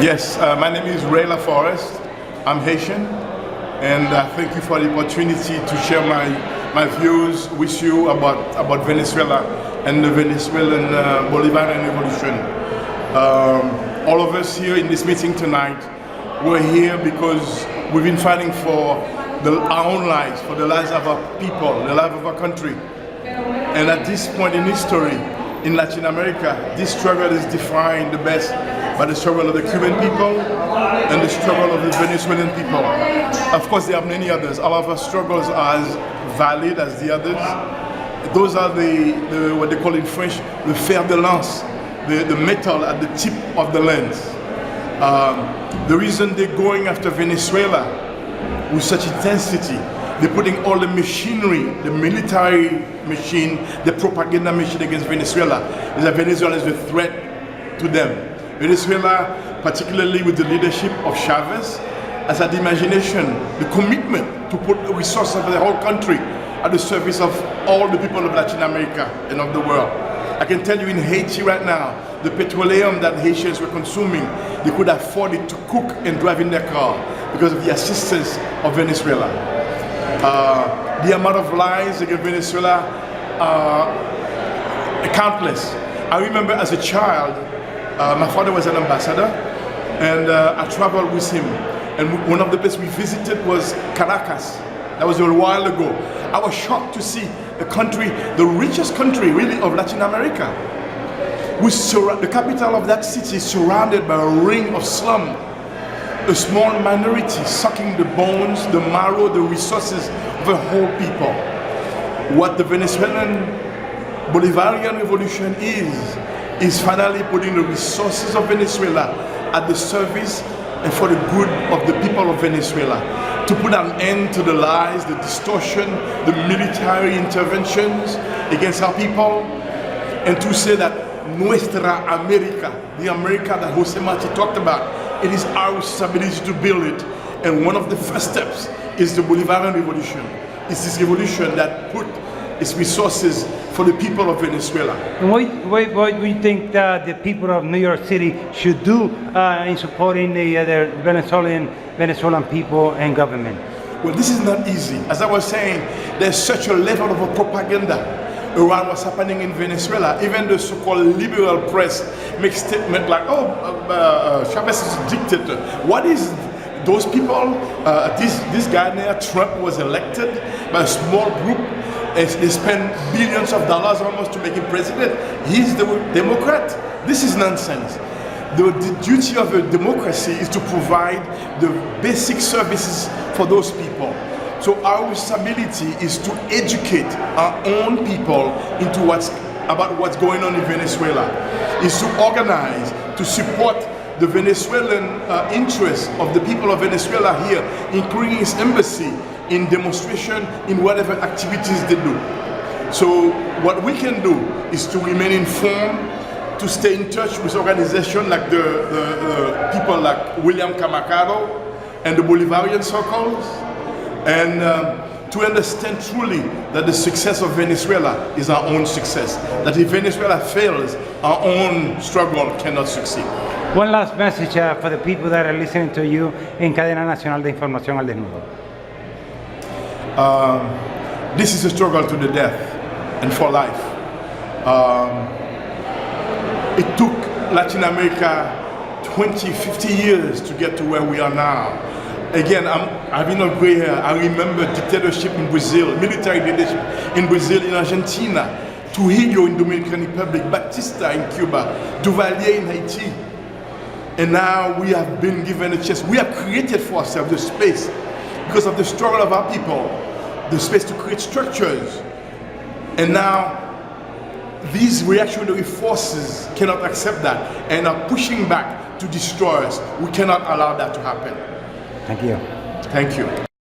Yes, my name is Rene Forrest. I'm Haitian, and thank you for the opportunity to share my views with you about Venezuela and the Venezuelan Bolivarian revolution. All of us here in this meeting tonight, we're here because we've been fighting for our own lives, for the lives of our people, the life of our country. And at this point in history, in Latin America, this struggle is defined the best by the struggle of the Cuban people and the struggle of the Venezuelan people. Of course, there are many others. All of our struggles are as valid as the others. Those are the what they call in French, the fer de lance, the metal at the tip of the lens. The reason they're going after Venezuela with such intensity, they're putting all the machinery, the military machine, the propaganda machine against Venezuela, is that Venezuela is a threat to them. Venezuela, particularly with the leadership of Chavez, has had the imagination, the commitment to put the resources of the whole country at the service of all the people of Latin America and of the world. I can tell you in Haiti right now, the petroleum that Haitians were consuming, they could afford it to cook and drive in their car because of the assistance of Venezuela. The amount of lies against Venezuela are countless. I remember as a child, my father was an ambassador, and I traveled with him. And one of the places we visited was Caracas. That was a while ago. I was shocked to see a country, the richest country really of Latin America. The capital of that city is surrounded by a ring of slum. A small minority sucking the bones, the marrow, the resources of a whole people. What the Venezuelan Bolivarian revolution is finally putting the resources of Venezuela at the service and for the good of the people of Venezuela. To put an end to the lies, the distortion, the military interventions against our people, and to say that Nuestra America, the America that Jose Marti talked about, it is our responsibility to build it. And one of the first steps is the Bolivarian revolution. It's this revolution that put its resources for the people of Venezuela. And what do you think the people of New York City should do in supporting the Venezuelan people and government? Well, this is not easy. As I was saying, there's such a level of propaganda around what's happening in Venezuela. Even the so-called liberal press makes statements like, Chavez is a dictator. What is those people? This guy there, Trump, was elected by a small group. They spend billions of dollars almost to make him president. He's the Democrat. This is nonsense. The duty of a democracy is to provide the basic services for those people. So our responsibility is to educate our own people into about what's going on in Venezuela. Is to organize, to support the Venezuelan interests of the people of Venezuela here, including its embassy, in demonstration, in whatever activities they do. So what we can do is to remain informed, to stay in touch with organizations like the people like William Camacaro and the Bolivarian circles, and to understand truly that the success of Venezuela is our own success. That if Venezuela fails, our own struggle cannot succeed. One last message for the people that are listening to you en Cadena Nacional de Información al Desnudo. This is a struggle to the death and for life. It took Latin America 20, 50 years to get to where we are now. Again, I've been a gray hair. I remember dictatorship in Brazil, military dictatorship in Brazil, in Argentina, Trujillo in Dominican Republic, Batista in Cuba, Duvalier in Haiti. And now we have been given a chance. We have created for ourselves the space, because of the struggle of our people, the space to create structures. And now these reactionary forces cannot accept that and are pushing back to destroy us. We cannot allow that to happen. Thank you. Thank you.